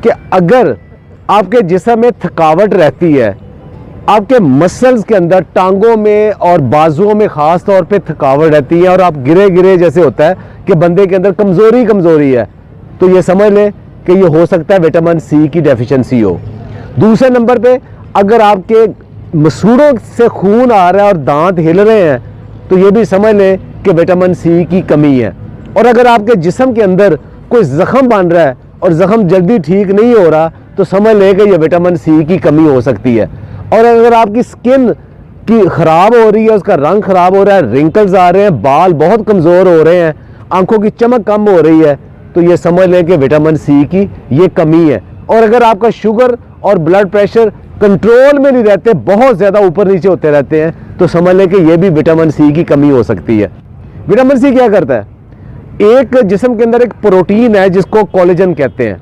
कि अगर आपके जिस्म में थकावट रहती है, आपके मसल्स के अंदर टांगों में और बाजुओं में ख़ास तौर पे थकावट रहती है और आप गिरे गिरे जैसे होता है कि बंदे के अंदर कमज़ोरी है, तो ये समझ लें कि ये हो सकता है विटामिन सी की डेफिशिएंसी हो। दूसरे नंबर पे अगर आपके मसूड़ों से खून आ रहा है और दांत हिल रहे हैं, तो ये भी समझ लें कि विटामिन सी की कमी है। और अगर आपके जिस्म के अंदर कोई ज़ख़म बन रहा है और ज़ख़म जल्दी ठीक नहीं हो रहा, तो समझ लें कि ये विटामिन सी की कमी हो सकती है। और अगर आपकी स्किन की ख़राब हो रही है, उसका रंग ख़राब हो रहा है, रिंकल्स आ रहे हैं, बाल बहुत कमज़ोर हो रहे हैं, आंखों की चमक कम हो रही है, तो ये समझ लें कि विटामिन सी की ये कमी है। और अगर आपका शुगर और ब्लड प्रेशर कंट्रोल में नहीं रहते, बहुत ज़्यादा ऊपर नीचे होते रहते हैं, तो समझ लें कि ये भी विटामिन सी की कमी हो सकती है। विटामिन सी क्या करता है? एक जिस्म के अंदर एक प्रोटीन है जिसको कोलेजन कहते हैं।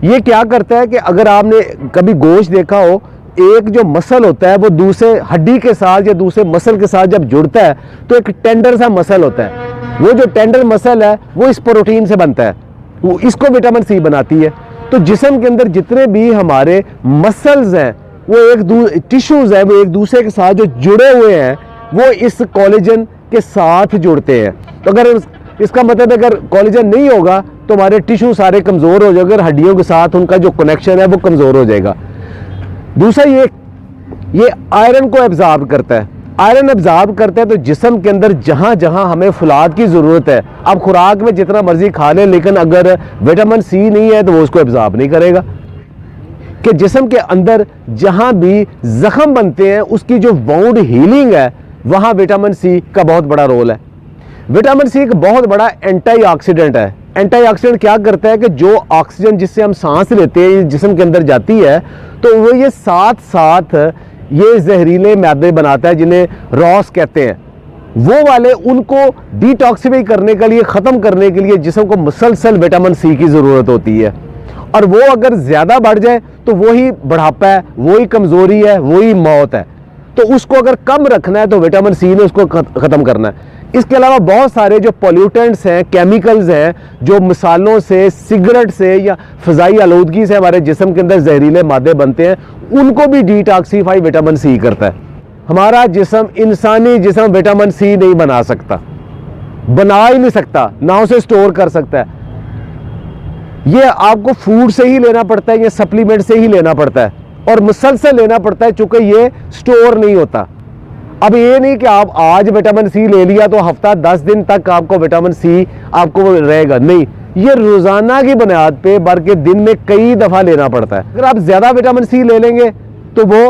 ये क्या करता है कि अगर आपने कभी गोश्त देखा हो, एक जो मसल होता है वो दूसरे हड्डी के साथ या दूसरे मसल के साथ जब जुड़ता है तो एक टेंडर सा मसल होता है। वो जो टेंडर मसल है वो इस प्रोटीन से बनता है, वो इसको विटामिन सी बनाती है। तो जिस्म के अंदर जितने भी हमारे मसल्स हैं, वो टिश्यूज हैं, वो एक दूसरे के साथ जो जुड़े हुए हैं, वो इस कोलेजन के साथ जुड़ते हैं। तो अगर इसका मतलब अगर कोलेजन नहीं होगा तो हमारे टिश्यू सारे कमज़ोर हो जाएंगे, हड्डियों के साथ उनका जो कनेक्शन है वो कमज़ोर हो जाएगा। दूसरा ये आयरन को एब्जॉर्ब करता है। आयरन एब्जॉर्ब करता है तो जिस्म के अंदर जहाँ जहाँ हमें फुलाद की ज़रूरत है, आप खुराक में जितना मर्जी खा लें, लेकिन अगर विटामिन सी नहीं है तो वो उसको एब्जॉर्ब नहीं करेगा। कि जिस्म के अंदर जहाँ भी ज़ख़म बनते हैं उसकी जो वाउंड हीलिंग है, वहाँ विटामिन सी का बहुत बड़ा रोल है। विटामिन सी एक बहुत बड़ा एंटीऑक्सीडेंट है। एंटीऑक्सीडेंट क्या करता है कि जो ऑक्सीजन जिससे हम सांस लेते हैं ये जिस्म के अंदर जाती है, तो वो ये साथ साथ ये जहरीले मैदे बनाता है जिन्हें रॉस कहते हैं। वो वाले उनको डिटॉक्सिफाई करने के लिए, ख़त्म करने के लिए जिस्म को मुसलसल विटामिन सी की ज़रूरत होती है। और वो अगर ज़्यादा बढ़ जाए तो वही बुढ़ापा है, वही कमज़ोरी है, वही मौत है। तो उसको अगर कम रखना है तो विटामिन सी ने उसको ख़त्म करना है। इसके अलावा बहुत सारे जो पॉल्यूटेंट्स हैं, केमिकल्स हैं, जो मिसालों से, सिगरेट से या फ़िज़ाई आलूदगी से हमारे जिस्म के अंदर जहरीले मादे बनते हैं, उनको भी डिटॉक्सिफाई विटामिन सी करता है। हमारा जिस्म, इंसानी जिस्म विटामिन सी नहीं बना सकता, बना ही नहीं सकता, ना उसे स्टोर कर सकता है। ये आपको फूड से ही लेना पड़ता है, ये सप्लीमेंट से ही लेना पड़ता है और मुसलसल लेना पड़ता है, चूंकि ये स्टोर नहीं होता। अब ये नहीं कि आप आज विटामिन सी ले लिया तो हफ्ता 10 दिन तक आपको विटामिन सी आपको रहेगा, नहीं, ये रोजाना की बुनियाद पे बल्कि दिन में कई दफा लेना पड़ता है। अगर आप ज्यादा विटामिन सी ले लेंगे तो वो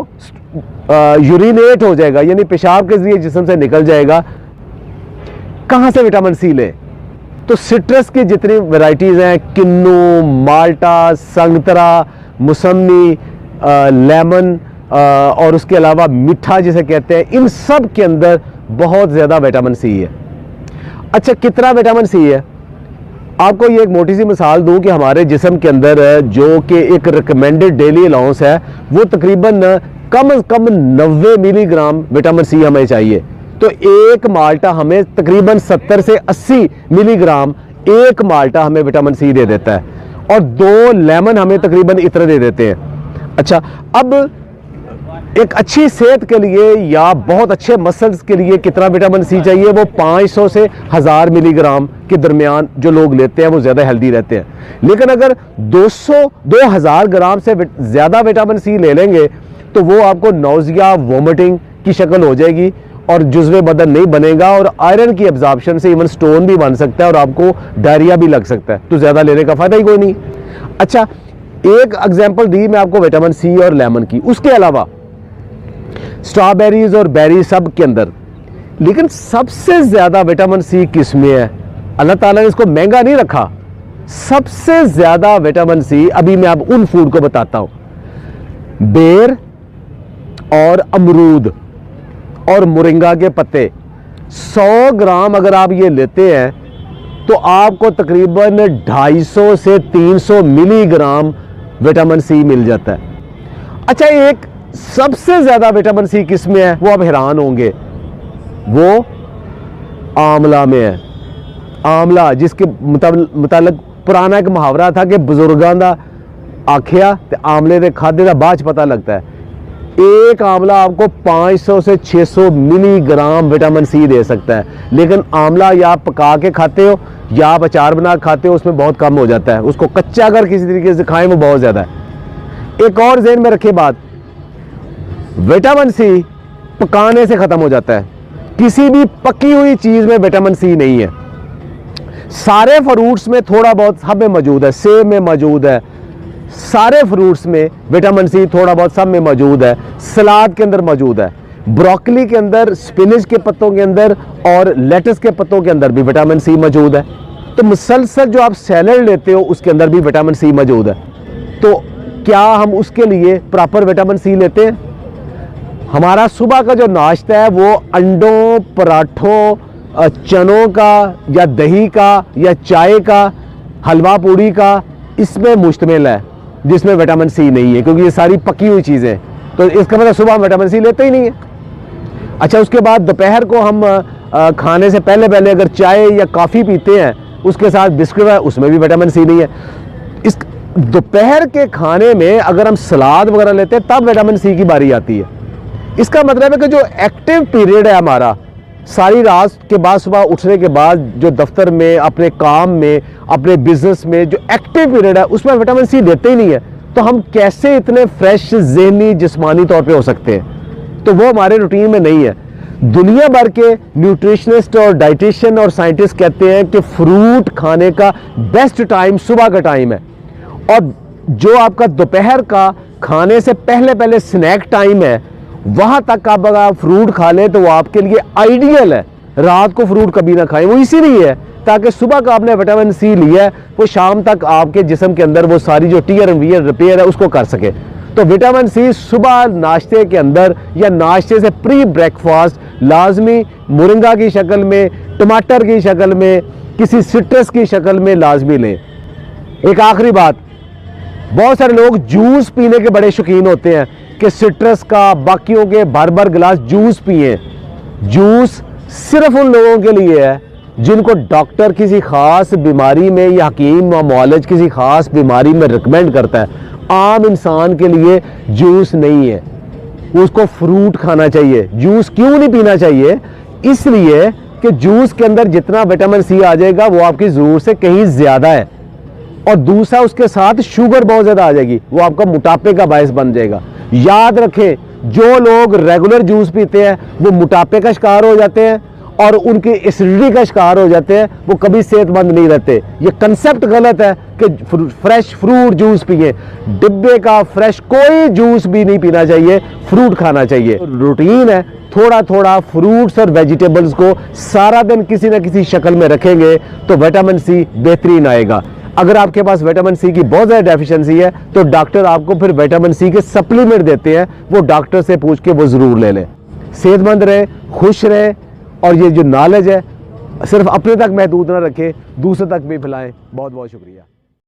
यूरिनेट हो जाएगा, यानी पेशाब के जरिए जिस्म से निकल जाएगा। कहां से विटामिन सी ले? तो सिट्रस की जितनी वैरायटीज हैं, किन्नू, माल्टा, संतरा, मौसमी, लेमन और उसके अलावा मीठा जिसे कहते हैं, इन सब के अंदर बहुत ज़्यादा विटामिन सी है। अच्छा, कितना विटामिन सी है? आपको ये एक मोटी सी मिसाल दूं कि हमारे जिस्म के अंदर जो कि एक रिकमेंडेड डेली अलाउंस है, वो तकरीबन कम से कम 90 मिलीग्राम विटामिन सी हमें चाहिए। तो एक माल्टा हमें तकरीबन 70 से 80 मिलीग्राम एक माल्टा हमें विटामिन सी दे देता है, और 2 लेमन हमें तकरीबन इतना दे देते हैं। अच्छा, अब एक अच्छी सेहत के लिए या बहुत अच्छे मसल्स के लिए कितना विटामिन सी चाहिए? वो 500 से 1000 मिलीग्राम के दरमियान जो लोग लेते हैं वो ज़्यादा हेल्दी रहते हैं। लेकिन अगर 2000 ग्राम से ज़्यादा विटामिन सी ले लेंगे तो वो आपको नौजिया, वोमिटिंग की शक्ल हो जाएगी और जुज़्वे बदन नहीं बनेगा, और आयरन की एब्जॉर्प्शन से इवन स्टोन भी बन सकता है और आपको डायरिया भी लग सकता है। तो ज़्यादा लेने का फ़ायदा ही कोई नहीं। अच्छा, एक एग्जाम्पल दी मैं आपको विटामिन सी और लेमन की, उसके अलावा स्ट्रॉबेरीज और बेरी सब के अंदर, लेकिन सबसे ज्यादा विटामिन सी किस में है? अल्लाह ताला ने इसको महंगा नहीं रखा। सबसे ज्यादा विटामिन सी, अभी मैं आप उन फूड को बताता हूं, बेर और अमरूद और मोरिंगा के पत्ते। 100 ग्राम अगर आप ये लेते हैं तो आपको तकरीबन 250 से 300 मिलीग्राम विटामिन सी मिल जाता है। अच्छा, एक सबसे ज्यादा विटामिन सी किस में है? वो आप हैरान होंगे, वो आंवला में है। आंवला, जिसके मुताबिक पुराना एक मुहावरा था कि बुजुर्गां दा आखिया ते आमले दे खादे दा बाद च पता लगता है। एक आंवला आपको 500 से 600 मिलीग्राम विटामिन सी दे सकता है, लेकिन आंवला या आप पका के खाते हो या आप अचार बना के खाते हो, उसमें बहुत कम हो जाता है। उसको कच्चा अगर किसी तरीके से खाएं वो बहुत ज़्यादा है। एक और ज़हन में रखिए बात, विटामिन सी पकाने से ख़त्म हो जाता है। किसी भी पकी हुई चीज़ में विटामिन सी नहीं है। सारे फ्रूट्स में थोड़ा बहुत सब में मौजूद है, सेब में मौजूद है, सारे फ्रूट्स में विटामिन सी थोड़ा बहुत सब में मौजूद है। सलाद के अंदर मौजूद है, ब्रोकली के अंदर, स्पिनच के पत्तों के अंदर और लेटस के पत्तों के अंदर भी विटामिन सी मौजूद है। तो मुसलसल जो आप सैलड लेते हो उसके अंदर भी विटामिन सी मौजूद है। तो क्या हम उसके लिए प्रॉपर विटामिन सी लेते हैं? हमारा सुबह का जो नाश्ता है वो अंडों, पराठों, चनों का या दही का या चाय का, हलवा पूड़ी का, इसमें मुश्तमिल है, जिसमें विटामिन सी नहीं है, क्योंकि ये सारी पकी हुई चीज़ें। तो इसका मतलब सुबह हम विटामिन सी लेते ही नहीं है। अच्छा, उसके बाद दोपहर को हम खाने से पहले पहले अगर चाय या कॉफ़ी पीते हैं, उसके साथ बिस्किट है, उसमें भी विटामिन सी नहीं है। इस दोपहर के खाने में अगर हम सलाद वगैरह लेते हैं तब विटामिन सी की बारी आती है। इसका मतलब है कि जो एक्टिव पीरियड है हमारा, सारी रात के बाद सुबह उठने के बाद जो दफ्तर में, अपने काम में, अपने बिजनेस में जो एक्टिव पीरियड है, उसमें विटामिन सी देते ही नहीं है। तो हम कैसे इतने फ्रेश ज़हनी जिस्मानी तौर पे हो सकते हैं? तो वो हमारे रूटीन में नहीं है। दुनिया भर के न्यूट्रिशनिस्ट और डाइटिशियन और साइंटिस्ट कहते हैं कि फ्रूट खाने का बेस्ट टाइम सुबह का टाइम है, और जो आपका दोपहर का खाने से पहले पहले स्नैक टाइम है, वहां तक आप अगर फ्रूट खा लें तो वो आपके लिए आइडियल है। रात को फ्रूट कभी ना खाएं, वो इसीलिए है ताकि सुबह का आपने विटामिन सी लिया है वो शाम तक आपके जिस्म के अंदर वो सारी जो टीयर एंड वियर रिपेयर है उसको कर सके। तो विटामिन सी सुबह नाश्ते के अंदर या नाश्ते से प्री ब्रेकफास्ट लाजमी मोरिंगा की शक्ल में, टमाटर की शक्ल में, किसी सिट्रस की शक्ल में लाजमी लें। एक आखिरी बात, बहुत सारे लोग जूस पीने के बड़े शौकीन होते हैं कि सिट्रस का, बाकियों के भर भर गिलास जूस पिए। जूस सिर्फ उन लोगों के लिए है जिनको डॉक्टर किसी खास बीमारी में या हकीम या मुआलिज किसी खास बीमारी में रिकमेंड करता है। आम इंसान के लिए जूस नहीं है, उसको फ्रूट खाना चाहिए। जूस क्यों नहीं पीना चाहिए? इसलिए कि जूस के अंदर जितना विटामिन सी आ जाएगा वो आपकी ज़रूरत से कहीं ज़्यादा है, और दूसरा उसके साथ शुगर बहुत ज़्यादा आ जाएगी, वो आपका मोटापे का बायस बन जाएगा। याद रखें, जो लोग रेगुलर जूस पीते हैं वो मोटापे का शिकार हो जाते हैं और उनकी एसिडिटी का शिकार हो जाते हैं, वो कभी सेहतमंद नहीं रहते। ये कंसेप्ट गलत है कि फ्रेश फ्रूट जूस पिए। डिब्बे का फ्रेश कोई जूस भी नहीं पीना चाहिए, फ्रूट खाना चाहिए। रूटीन है, थोड़ा थोड़ा फ्रूट्स और वेजिटेबल्स को सारा दिन किसी न किसी शक्ल में रखेंगे तो विटामिन सी बेहतरीन आएगा। अगर आपके पास विटामिन सी की बहुत ज़्यादा डेफिशिएंसी है तो डॉक्टर आपको फिर विटामिन सी के सप्लीमेंट देते हैं, वो डॉक्टर से पूछ के वो ज़रूर ले लें। सेहतमंद रहें, खुश रहें, और ये जो नॉलेज है सिर्फ अपने तक महदूद ना रखें, दूसरे तक भी फैलाएं। बहुत बहुत शुक्रिया।